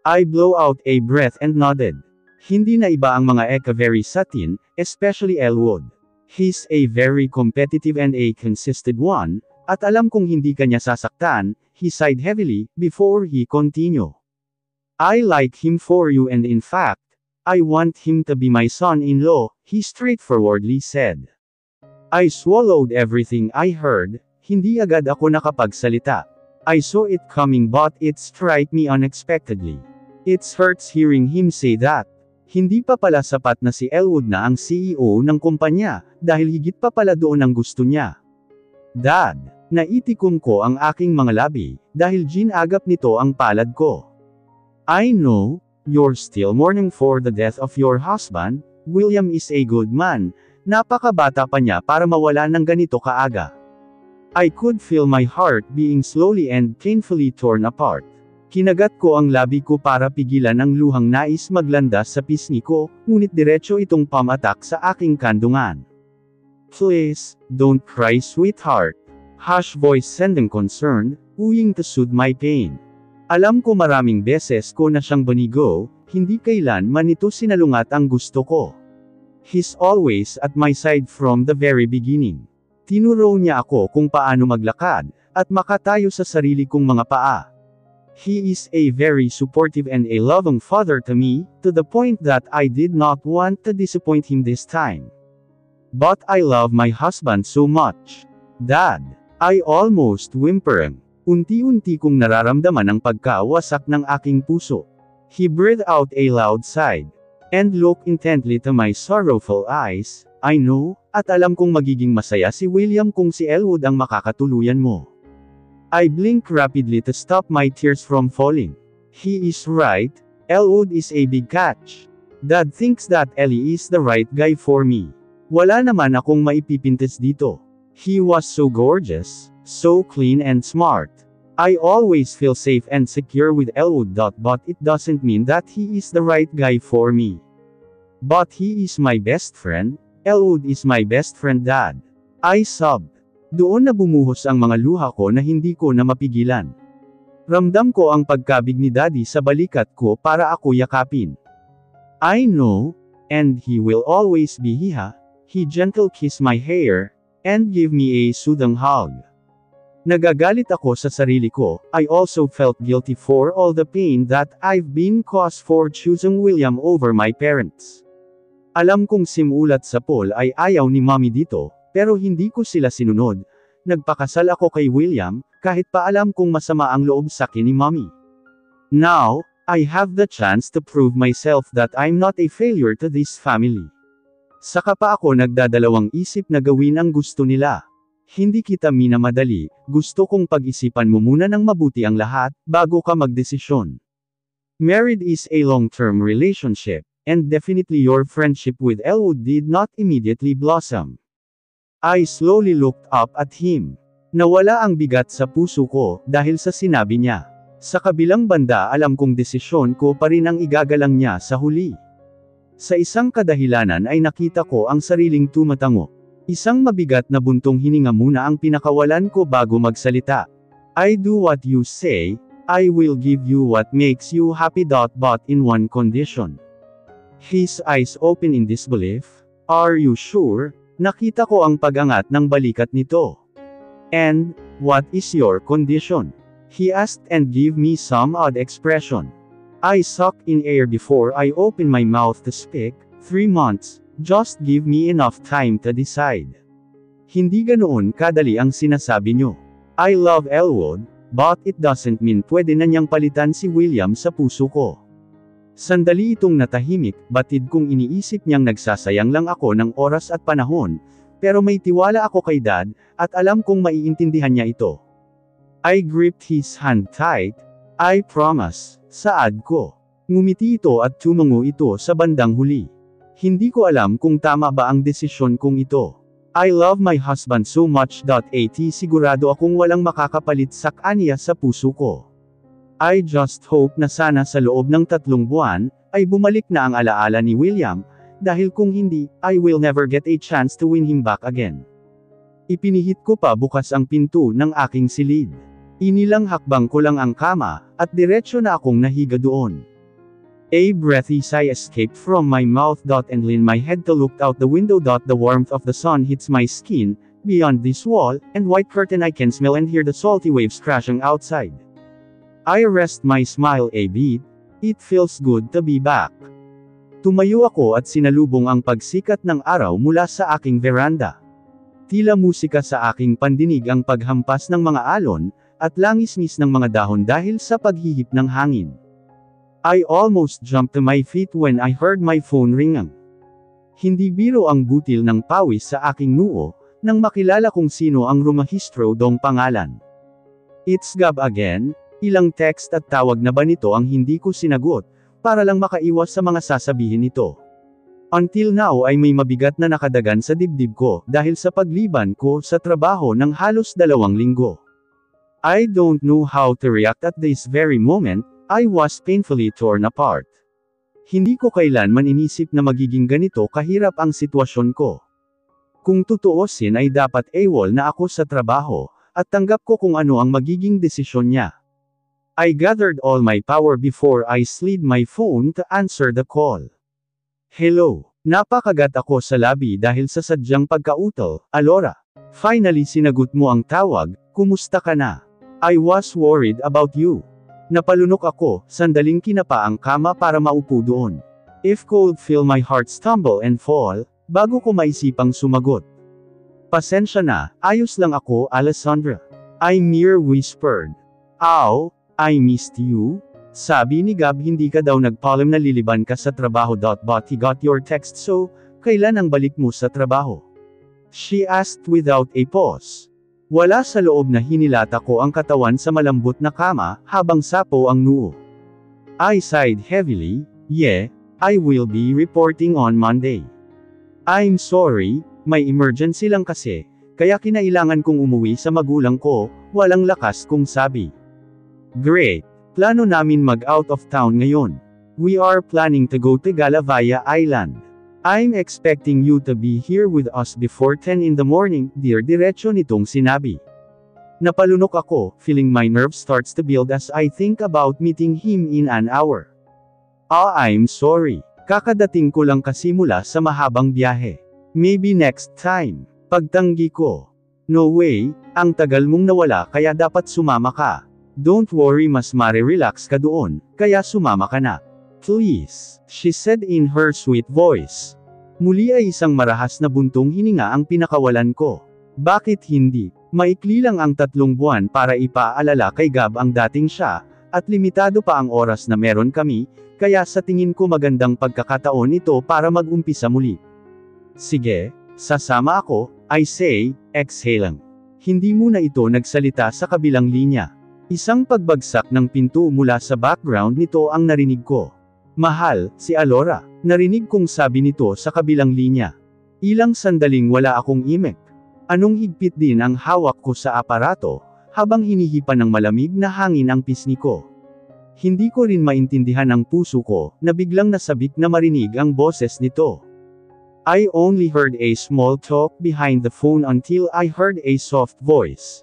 I blow out a breath and nodded. Hindi na iba ang mga Eka-very satin, especially Elwood. He's a very competitive and a consistent one, at alam kong hindi kanya sasaktan. He sighed heavily, before he continued. I like him for you and in fact, I want him to be my son-in-law, he straightforwardly said. I swallowed everything I heard, hindi agad ako nakapagsalita. I saw it coming but it struck me unexpectedly. It hurts hearing him say that. Hindi pa pala sapat na si Elwood na ang CEO ng kumpanya, dahil higit pa pala doon ang gusto niya. Dad. Naitikom ko ang aking mga labi, dahil ginagap nito ang palad ko. I know, you're still mourning for the death of your husband. William is a good man, napakabata pa niya para mawala ng ganito kaaga. I could feel my heart being slowly and painfully torn apart. Kinagat ko ang labi ko para pigilan ang luhang nais maglandas sa pisngi ko, ngunit diretso itong pamatak sa aking kandungan. Please, don't cry sweetheart. Hush voice sending concern, uying to soothe my pain. Alam ko maraming beses ko na siyang banigo, hindi kailan man ito sinalungat ang gusto ko. He's always at my side from the very beginning. Tinuro niya ako kung paano maglakad, at makatayo sa sarili kong mga paa. He is a very supportive and a loving father to me, to the point that I did not want to disappoint him this time. But I love my husband so much. Dad. I almost whimpering. Unti-unti kong nararamdaman ang pagkawasak ng aking puso. He breathed out a loud sigh. And looked intently to my sorrowful eyes. I know, at alam kong magiging masaya si William kung si Elwood ang makakatuluyan mo. I blinked rapidly to stop my tears from falling. He is right, Elwood is a big catch. Dad thinks that Ellie is the right guy for me. Wala naman akong maipipintes dito. He was so gorgeous, so clean and smart. I always feel safe and secure with Elwood. But it doesn't mean that he is the right guy for me. But he is my best friend. Elwood is my best friend, Dad. I sobbed. Doon na bumuhos ang mga luha ko na hindi ko na mapigilan. Ramdam ko ang pagkabig ni Daddy sa balikat ko para ako yakapin. I know, and he will always be here. He gentle kiss my hair, and give me a soothing hug. Nagagalit ako sa sarili ko. I also felt guilty for all the pain that I've been caused for choosing William over my parents. Alam kong simulat sa Paul ay ayaw ni Mommy dito, pero hindi ko sila sinunod. Nagpakasal ako kay William, kahit pa alam kong masama ang loob sa akin ni Mommy. Now, I have the chance to prove myself that I'm not a failure to this family. Saka pa ako nagdadalawang isip na gawin ang gusto nila. Hindi kita minamadali, gusto kong pag-isipan mo muna ng mabuti ang lahat, bago ka magdesisyon. Married is a long-term relationship, and definitely your friendship with Elwood did not immediately blossom. I slowly looked up at him. Nawala ang bigat sa puso ko, dahil sa sinabi niya. Sa kabilang banda alam kong desisyon ko pa rin ang igagalang niya sa huli. Sa isang kadahilanan ay nakita ko ang sariling tumatango. Isang mabigat na buntong hininga muna ang pinakawalan ko bago magsalita. I do what you say, I will give you what makes you happy. But in one condition. His eyes open in disbelief. Are you sure? Nakita ko ang pag-angat ng balikat nito. And, what is your condition? He asked and gave me some odd expression. I sucked in air before I opened my mouth to speak. 3 months. Just give me enough time to decide. Hindi ganoon kadali ang sinasabi nyo. I love Elwood, but it doesn't mean pwede na niyang palitan si William sa puso ko. Sandali itong natahimik, batid kong iniisip niyang nagsasayang lang ako ng oras at panahon, pero may tiwala ako kay Dad, at alam kong maiintindihan niya ito. I gripped his hand tight. I promise, saad ko. Ngumiti ito at tumango ito sa bandang huli. Hindi ko alam kung tama ba ang desisyon kong ito. I love my husband so much. At sigurado akong walang makakapalit sa kanya sa puso ko. I just hope na sana sa loob ng 3 buwan, ay bumalik na ang alaala ni William, dahil kung hindi, I will never get a chance to win him back again. Ipinihit ko pa bukas ang pinto ng aking silid. Inilang hakbang ko lang ang kama, at diretsyo na akong nahiga doon. A breathy sigh escaped from my mouth. And leaned my head to look out the window. The warmth of the sun hits my skin. Beyond this wall and white curtain I can smell and hear the salty waves crashing outside. I rest my smile a bit. It feels good to be back. Tumayo ako at sinalubong ang pagsikat ng araw mula sa aking veranda. Tila musika sa aking pandinig ang paghampas ng mga alon, at langis-ngis ng mga dahon dahil sa paghihip ng hangin. I almost jumped to my feet when I heard my phone ringing. Hindi biro ang butil ng pawis sa aking noo, nang makilala kung sino ang rumahistro dong pangalan. It's Gab again. Ilang text at tawag na ba nito ang hindi ko sinagot, para lang makaiwas sa mga sasabihin nito. Until now ay may mabigat na nakadagan sa dibdib ko, dahil sa pagliban ko sa trabaho ng halos 2 linggo. I don't know how to react at this very moment. I was painfully torn apart. Hindi ko kailanman inisip na magiging ganito kahirap ang sitwasyon ko. Kung tutuusin ay dapat AWOL na ako sa trabaho, at tanggap ko kung ano ang magiging desisyon niya. I gathered all my power before I slid my phone to answer the call. Hello. Napakagat ako sa labi dahil sa sadyang pagkautol. Alora. Finally sinagot mo ang tawag. Kumusta ka na? I was worried about you. Napalunok ako, sandaling kinapa ang kama para maupo doon. If could feel my heart stumble and fall, bago ko maisipang sumagot. Pasensya na, ayos lang ako, Alessandra. I mere whispered. Ow, I missed you? Sabi ni Gab hindi ka daw nagpaalam na liliban ka sa trabaho. But he got your text so, kailan ang balik mo sa trabaho? She asked without a pause. Wala sa loob na hinilata ko ang katawan sa malambot na kama, habang sapo ang noo. I sighed heavily. Yeah, I will be reporting on Monday. I'm sorry, may emergency lang kasi, kaya kinailangan kong umuwi sa magulang ko, walang lakas kong sabi. Great. Plano namin mag-out of town ngayon. We are planning to go to Galavaya Island. I'm expecting you to be here with us before 10 in the morning, dear, diretso nitong sinabi. Napalunok ako, feeling my nerves starts to build as I think about meeting him in an hour. I'm sorry. Kakadating ko lang kasi mula sa mahabang biyahe. Maybe next time. Pagtanggi ko. No way, ang tagal mong nawala kaya dapat sumama ka. Don't worry, mas mare-relax ka doon, kaya sumama ka na. Please, she said in her sweet voice. Muli ay isang marahas na buntong hininga ang pinakawalan ko. Bakit hindi? Maikli lang ang 3 buwan para ipaalala kay Gab ang dating siya, at limitado pa ang oras na meron kami, kaya sa tingin ko magandang pagkakataon ito para mag-umpisa muli. Sige, sasama ako, I say, exhaling. Hindi muna ito nagsalita sa kabilang linya. Isang pagbagsak ng pinto mula sa background nito ang narinig ko. Mahal, si Alora, narinig kong sabi nito sa kabilang linya. Ilang sandaling wala akong imek. Anong higpit din ang hawak ko sa aparato, habang hinihipan ng malamig na hangin ang pisngi ko. Hindi ko rin maintindihan ang puso ko, na biglang nasabik na marinig ang boses nito. I only heard a small talk behind the phone until I heard a soft voice.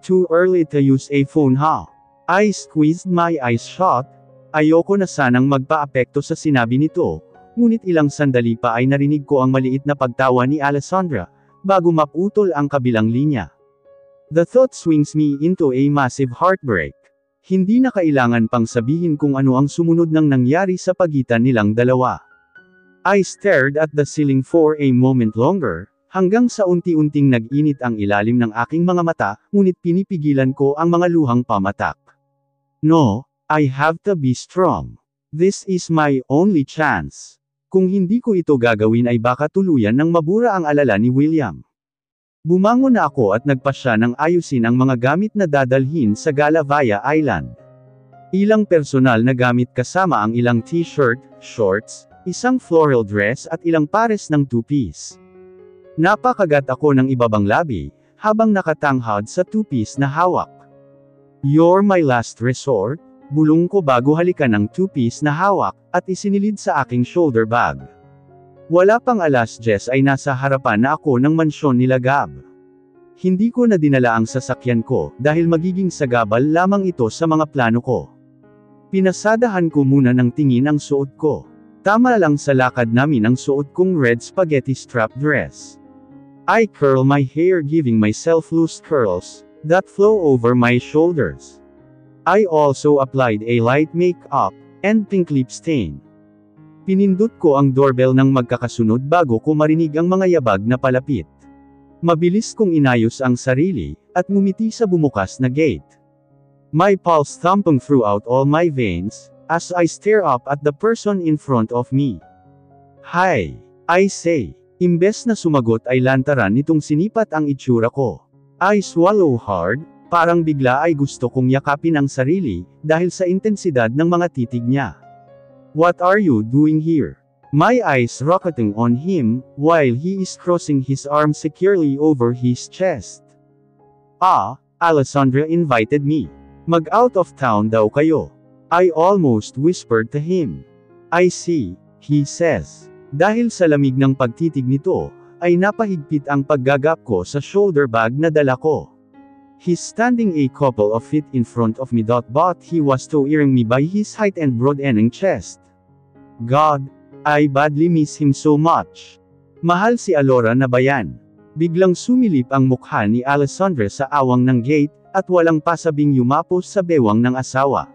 Too early to use a phone, huh? I squeezed my eyes shut. Ayoko na sanang magpa-apekto sa sinabi nito, ngunit ilang sandali pa ay narinig ko ang maliit na pagtawa ni Alessandra, bago maputol ang kabilang linya. The thought swings me into a massive heartbreak. Hindi na kailangan pang sabihin kung ano ang sumunod ng nangyari sa pagitan nilang dalawa. I stared at the ceiling for a moment longer, hanggang sa unti-unting nag-init ang ilalim ng aking mga mata, ngunit pinipigilan ko ang mga luhang pamatak. No, I have to be strong. This is my only chance. Kung hindi ko ito gagawin ay baka tuluyan ng mabura ang alala ni William. Bumangon na ako at nagpasya ng ayusin ang mga gamit na dadalhin sa Galavaya Island. Ilang personal na gamit kasama ang ilang t-shirt, shorts, isang floral dress at ilang pares ng two-piece. Napakagat ako ng ibabang labi, habang nakatanghad sa two-piece na hawak. You're my last resort, bulong ko bago halikan ng two-piece na hawak, at isinilid sa aking shoulder bag. Wala pang 10:00 ay nasa harapan na ako ng mansyon nila Gab. Hindi ko na dinala ang sasakyan ko, dahil magiging sagabal lamang ito sa mga plano ko. Pinasadahan ko muna ng tingin ang suot ko. Tama lang sa lakad namin ang suot kong red spaghetti strap dress. I curl my hair, giving myself loose curls that flow over my shoulders. I also applied a light makeup and pink lip stain. Pinindot ko ang doorbell ng magkakasunod bago ko marinig ang mga yabag na palapit. Mabilis kong inayos ang sarili, at ngumiti sa bumukas na gate. My pulse thumping throughout all my veins, as I stare up at the person in front of me. Hi, I say. Imbes na sumagot ay lantaran nitong sinipat ang itsura ko. I swallow hard, parang bigla ay gusto kong yakapin ang sarili, dahil sa intensidad ng mga titig niya. What are you doing here? My eyes rocketing on him, while he is crossing his arms securely over his chest. Alessandra invited me. Mag-out of town daw kayo. I almost whispered to him. I see, he says. Dahil sa lamig ng pagtitig nito, ay napahigpit ang paggagap ko sa shoulder bag na dala ko. He's standing a couple of feet in front of me, but he was towering me by his height and broadening chest. God, I badly miss him so much. Mahal si Alora na ba yan? Biglang sumilip ang mukha ni Alessandra sa awang ng gate, at walang pasabing yumapos sa bewang ng asawa.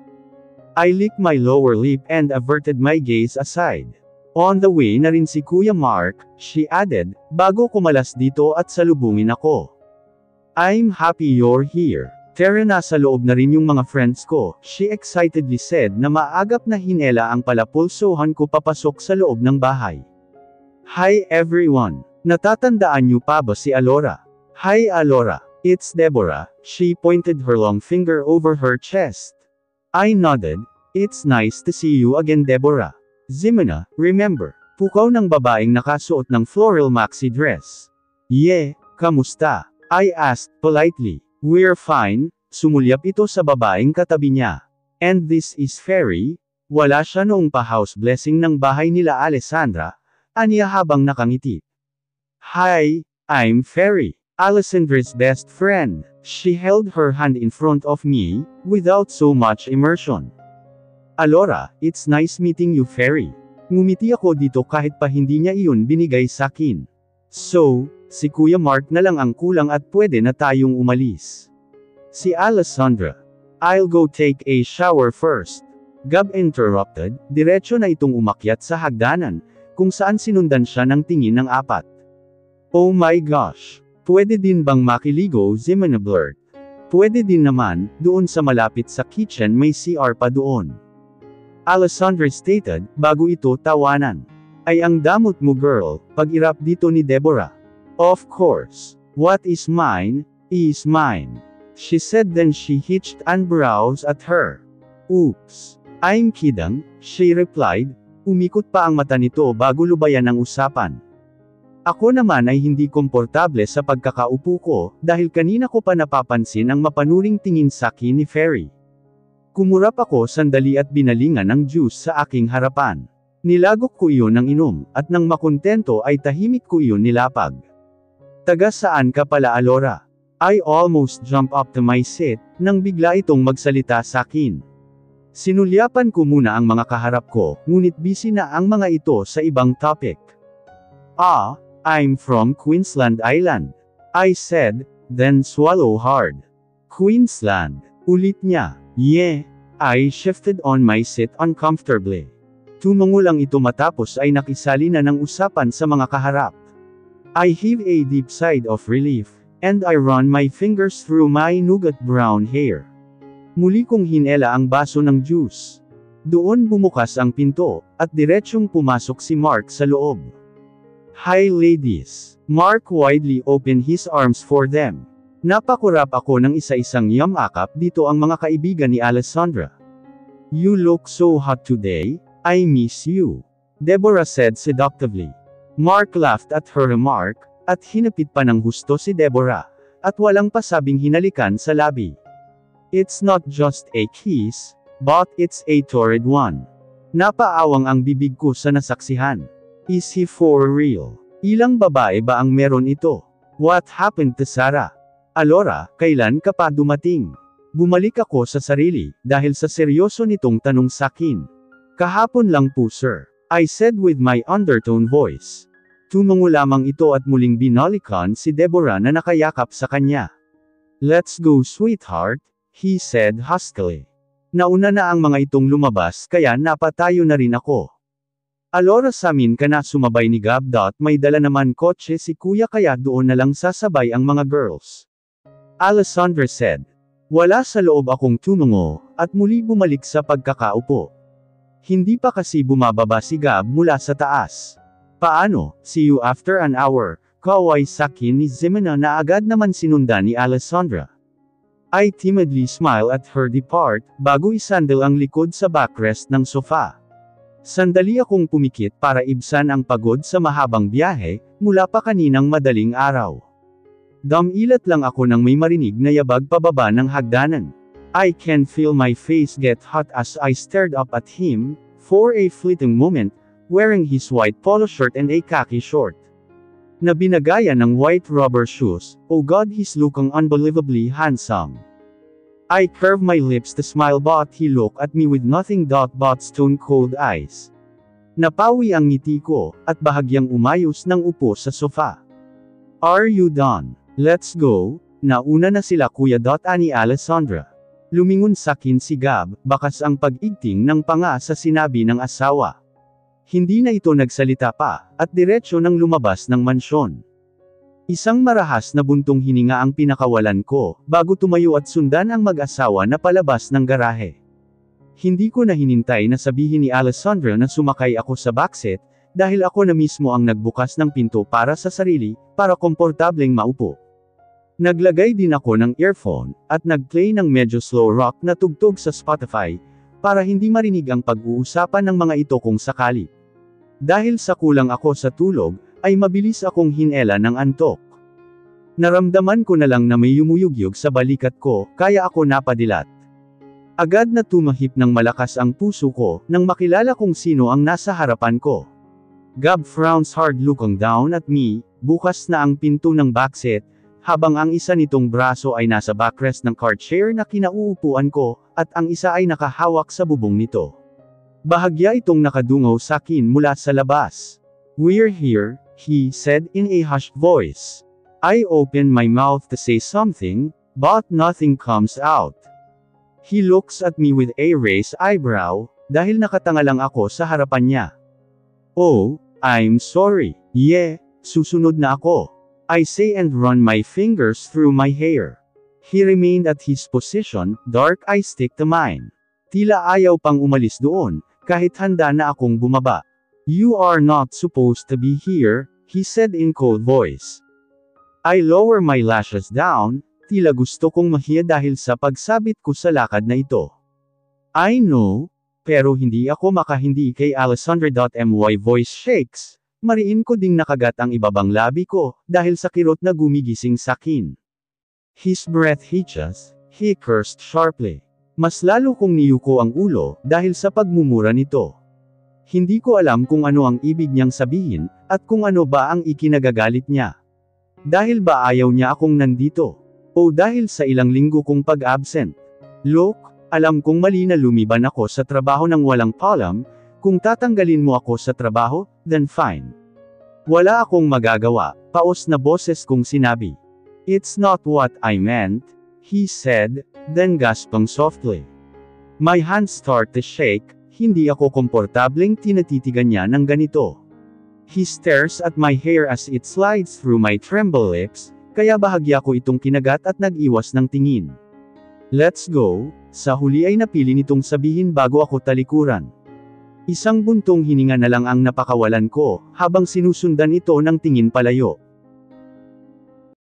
I licked my lower lip and averted my gaze aside. On the way na rin si Kuya Mark, she added, bago kumalas dito at salubungin ako. I'm happy you're here. Tara, nasa loob na rin yung mga friends ko, she excitedly said na maagap na hinela ang palapulsohan ko papasok sa loob ng bahay. Hi everyone. Natatandaan niyo pa ba si Alora? Hi Alora. It's Deborah, she pointed her long finger over her chest. I nodded. It's nice to see you again, Deborah. Zimena, remember, pukaw ng babaeng nakasuot ng floral maxi dress. Yeah, kamusta? I asked politely. We're fine, Sumulyap ito sa babaeng katabi niya. And this is Fairy? Wala siya noong pa-house blessing ng bahay nila Alessandra, aniya habang nakangiti. Hi, I'm Fairy, Alessandra's best friend. She held her hand in front of me, without so much immersion. Alora, it's nice meeting you Fairy. Ngumiti ako dito kahit pa hindi niya iyon binigay sakin. So, si Kuya Mark na lang ang kulang at pwede na tayong umalis. Si Alessandra. I'll go take a shower first. Gab interrupted, diretso na itong umakyat sa hagdanan, kung saan sinundan siya ng tingin ng apat. Oh my gosh! Pwede din bang makiligo Zimena blurt? Pwede din naman, doon sa malapit sa kitchen may CR pa doon. Alessandra stated, bago ito tawanan. Ay ang damot mo girl, pag-irap dito ni Deborah. Of course. What is mine, is mine. She said then she hitched eyebrows at her. Oops. I'm kidding, she replied, umikot pa ang mata nito bago lubayan ang usapan. Ako naman ay hindi komportable sa pagkakaupo ko, dahil kanina ko pa napapansin ang mapanuring tingin sa akin ni Fairy. Kumurap ako sandali at binalingan ng juice sa aking harapan. Nilagok ko iyon ng inom, at nang makontento ay tahimik ko iyon nilapag. Taga saan ka pala Alora? I almost jumped up to my seat, nang bigla itong magsalita sa akin. Sinulyapan ko muna ang mga kaharap ko, ngunit busy na ang mga ito sa ibang topic. Ah, I'm from Queensland Island. I said, then swallow hard. Queensland. Ulit niya. Yeah. I shifted on my seat uncomfortably. Tumango lang ito matapos ay nakisali na ng usapan sa mga kaharap. I heave a deep sigh of relief, and I run my fingers through my nougat brown hair. Muli kong hinela ang baso ng juice. Doon bumukas ang pinto, at diretsyong pumasok si Mark sa loob. Hi ladies. Mark widely opened his arms for them. Napakurap ako ng isa-isang yamakap dito ang mga kaibigan ni Alessandra. You look so hot today, I miss you. Deborah said seductively. Mark laughed at her remark, at hinapit pa ng husto si Deborah, at walang pasabing hinalikan sa labi. It's not just a kiss, but it's a torrid one. Napaawang ang bibig ko sa nasaksihan. Is he for real? Ilang babae ba ang meron ito? What happened to Sarah? Alora, kailan ka pa dumating? Bumalik ako sa sarili, dahil sa seryoso nitong tanong sakin. Kahapon lang po sir, I said with my undertone voice. Tumango lamang ito at muling binalikan si Deborah na nakayakap sa kanya. Let's go sweetheart, he said huskily. Nauna na ang mga itong lumabas kaya napatayo na rin ako. Alora samin ka na sumabay ni Gab. May dala naman kotse si kuya kaya doon na lang sasabay ang mga girls. Alessandra said. Wala sa loob akong tumango, at muli bumalik sa pagkakaupo. Hindi pa kasi bumababa si Gab mula sa taas. Paano, see you after an hour, kaway sakin ni Zimena na agad naman sinundan ni Alessandra. I timidly smile at her depart, bago isandal ang likod sa backrest ng sofa. Sandali akong pumikit para ibsan ang pagod sa mahabang biyahe, mula pa kaninang madaling araw. Damilat lang ako nang may marinig na yabag pababa ng hagdanan. I can feel my face get hot as I stared up at him, for a fleeting moment, wearing his white polo shirt and a khaki short. Na binagaya ng white rubber shoes. Oh God, he's looking unbelievably handsome. I curved my lips to smile but he looked at me with nothing but stone-cold eyes. Napawi ang ngiti ko, at bahagyang umayos ng upo sa sofa. Are you done? Let's go. Nauna na sila kuya. Ani Alessandra. Lumingon sakin si Gab, bakas ang pag-igting ng panga sa sinabi ng asawa. Hindi na ito nagsalita pa, at diretsyo nang lumabas ng mansyon. Isang marahas na buntong hininga ang pinakawalan ko, bago tumayo at sundan ang mag-asawa na palabas ng garahe. Hindi ko na hinintay na sabihin ni Alessandra na sumakay ako sa backseat, dahil ako na mismo ang nagbukas ng pinto para sa sarili, para komportableng maupo. Naglagay din ako ng earphone, at nagplay ng medyo slow rock na tugtog sa Spotify, para hindi marinig ang pag-uusapan ng mga ito kung sakali. Dahil sa kulang ako sa tulog, ay mabilis akong hinela ng antok. Naramdaman ko na lang na may yumuyugyug sa balikat ko, kaya ako napadilat. Agad na tumahip ng malakas ang puso ko, nang makilala kung sino ang nasa harapan ko. Gab frowns hard looking down at me, bukas na ang pinto ng backseat, habang ang isa nitong braso ay nasa backrest ng car chair na kinauupuan ko, at ang isa ay nakahawak sa bubong nito. Bahagya itong nakadungaw sa akin mula sa labas. "We're here," he said in a hushed voice. I open my mouth to say something, but nothing comes out. He looks at me with a raised eyebrow, dahil nakatanga lang ako sa harapan niya. "Oh, I'm sorry." "Yeah," susunod na ako. I say and run my fingers through my hair. He remained at his position, dark eyes stick to mine. Tila ayaw pang umalis doon, kahit handa na akong bumaba. "You are not supposed to be here," he said in cold voice. I lower my lashes down, tila gusto kong mahiya dahil sa pagsabit ko sa lakad na ito. "I know," pero hindi ako makahindi kay Alessandra.my voice shakes, mariin ko ding nakagat ang ibabang labi ko, dahil sa kirot na gumigising sakin. His breath hitches, he cursed sharply. Mas lalo kong niyuko ang ulo, dahil sa pagmumura nito. Hindi ko alam kung ano ang ibig niyang sabihin, at kung ano ba ang ikinagagalit niya. Dahil ba ayaw niya akong nandito? O dahil sa ilang linggo kong pag-absent? Look, alam kong mali na lumiban ako sa trabaho ng walang paalam, kung tatanggalin mo ako sa trabaho, then fine. Wala akong magagawa, paos na boses kong sinabi. "It's not what I meant," he said, then gaspang softly. My hands start to shake, hindi ako komportableng tinatitigan niya ng ganito. He stares at my hair as it slides through my tremble lips, kaya bahagya ko itong kinagat at nag-iwas ng tingin. "Let's go," sa huli ay napili nitong sabihin bago ako talikuran. Isang buntong hininga na lang ang napakawalan ko, habang sinusundan ito ng tingin palayo.